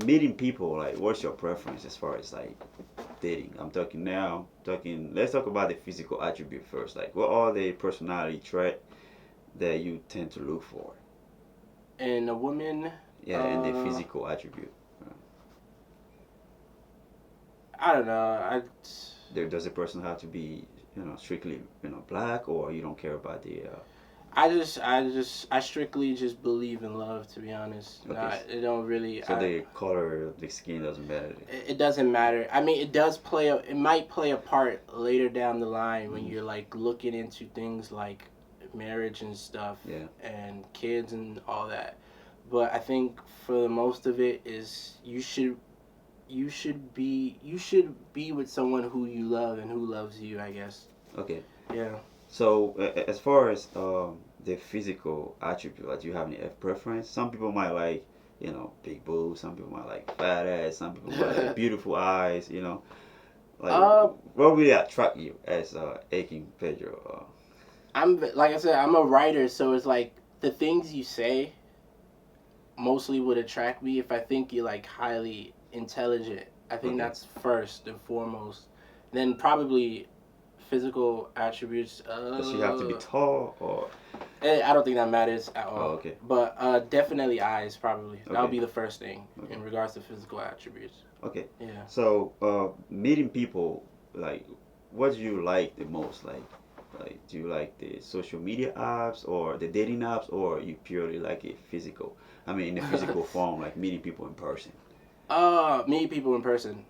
meeting people, like, what's your preference as far as like dating? I'm talking now. Talking. Let's talk about the physical attribute first. Like, what are the personality trait that you tend to look for? And a woman, Yeah, and the uh, physical attribute. Uh, I don't know. there does a person have to be, strictly, black, or you don't care about the. I strictly just believe in love. To be honest, Okay, not it don't really. so the color of the skin doesn't matter. It doesn't matter. I mean, it does play a. It might play a part later down the line when Mm-hmm. you're like looking into things like marriage and stuff Yeah. and kids and all that. But I think for the most of it is you should be with someone who you love and who loves you. I guess. Okay. Yeah. So as far as the physical attribute, like, do you have any preference? Some people might like, big boobs. Some people might like fat ass. Some people might like beautiful eyes. Like, uh, what really attract you as Akin Pedro? I'm like I said, I'm a writer, so it's like the things you say mostly would attract me if I think you're like highly intelligent. I think Okay. that's first and foremost. Then probably physical attributes. Does she have to be tall or? I don't think that matters at Oh, all. okay. But definitely eyes. Probably that would Okay. be the first thing Okay. in regards to physical attributes. Okay. Yeah. So meeting people, like, what do you like the most? Like, do you like the social media apps or the dating apps, or you purely like it physical? I mean, in the physical form, like meeting people in person. Meet people in person.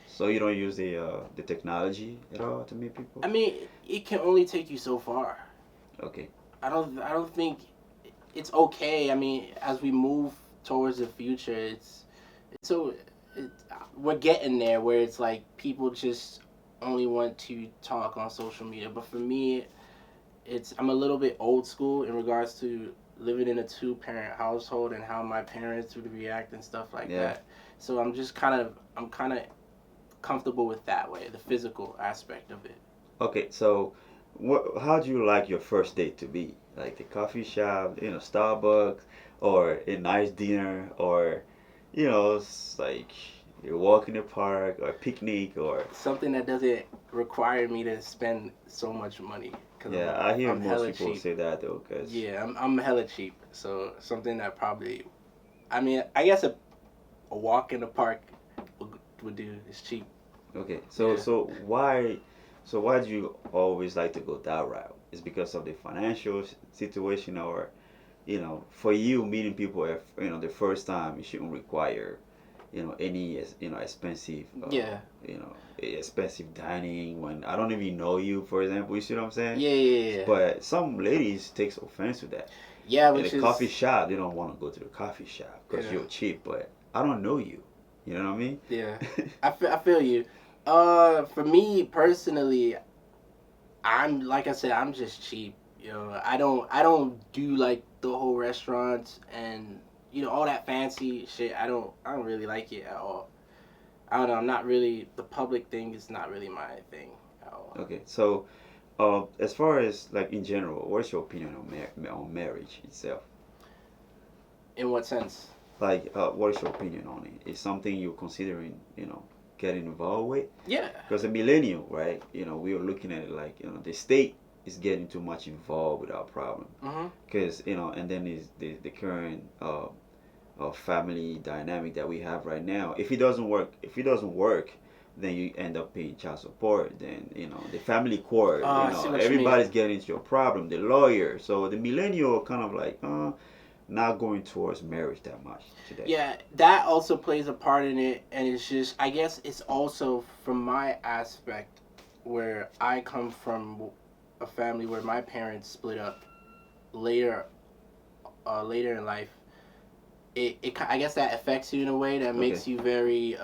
So you don't use the technology at all to meet I people? mean, it can only take you so far. Okay. I don't think it's okay. I mean, as we move towards the future, it's so it, we're getting there where it's like people just only want to talk on social media. But for me, it's I'm a little bit old school in regards to living in a two parent household and how my parents would react and stuff like Yeah. that. So I'm kind of comfortable with that way, the physical aspect of it. Okay. So, how do you like your first date to be? Like the coffee shop, Starbucks, or a nice dinner, or like you walk in the park or a picnic or. Something that doesn't require me to spend so much money because Yeah, I hear I'm most hella people cheap. say that though, cause. Yeah, I'm hella cheap. So something that probably, I mean, I guess a walk in the park would do. It's cheap. Okay, so Yeah. why do you always like to go that route? Is because of the financial situation, or for you meeting people if the first time, it shouldn't require any expensive Yeah. expensive dining when I don't even know you, for example. You see what I'm saying? Yeah. Yeah. Yeah. But some ladies takes offense to that. Yeah, In a which coffee is shop, they don't want to go to the coffee shop because yeah. you're cheap. But I don't know you. You know what I mean? Yeah. I feel you. For me personally, I'm like I said, I'm just cheap. You know, I don't do like the whole restaurants and all that fancy shit. I don't really like it at all. I don't know. I'm not really the public thing is not really my thing at all. Okay, so as far as like in general, what's your opinion on on marriage itself? In what sense? Like, what is your opinion on it? Is something you're considering, getting involved with? Yeah. Because a millennial, right? We are looking at it like, the state is getting too much involved with our problem. Mhm. Because and then is the current family dynamic that we have right now. If it doesn't work, then you end up paying child support. Then the family court. I see what you mean. Everybody's getting into your problem. The lawyer. So the millennial kind of like not going towards marriage that much today. Yeah, that also plays a part in it, and it's just I guess it's also from my aspect where I come from a family where my parents split up later, later in life. I guess that affects you in a way that Okay. makes you very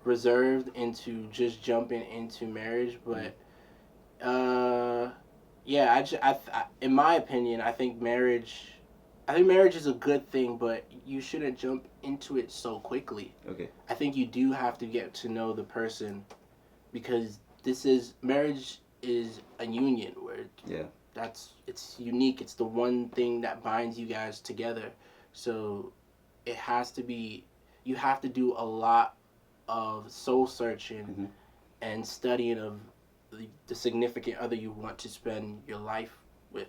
reserved into just jumping into marriage. Mm. But yeah, in my opinion, I think marriage is a good thing, but you shouldn't jump into it so quickly. Okay. I think you do have to get to know the person because this is marriage is a union where Yeah. it's unique. It's the one thing that binds you guys together. So it has to be you have to do a lot of soul searching Mm-hmm. and studying of the significant other you want to spend your life with.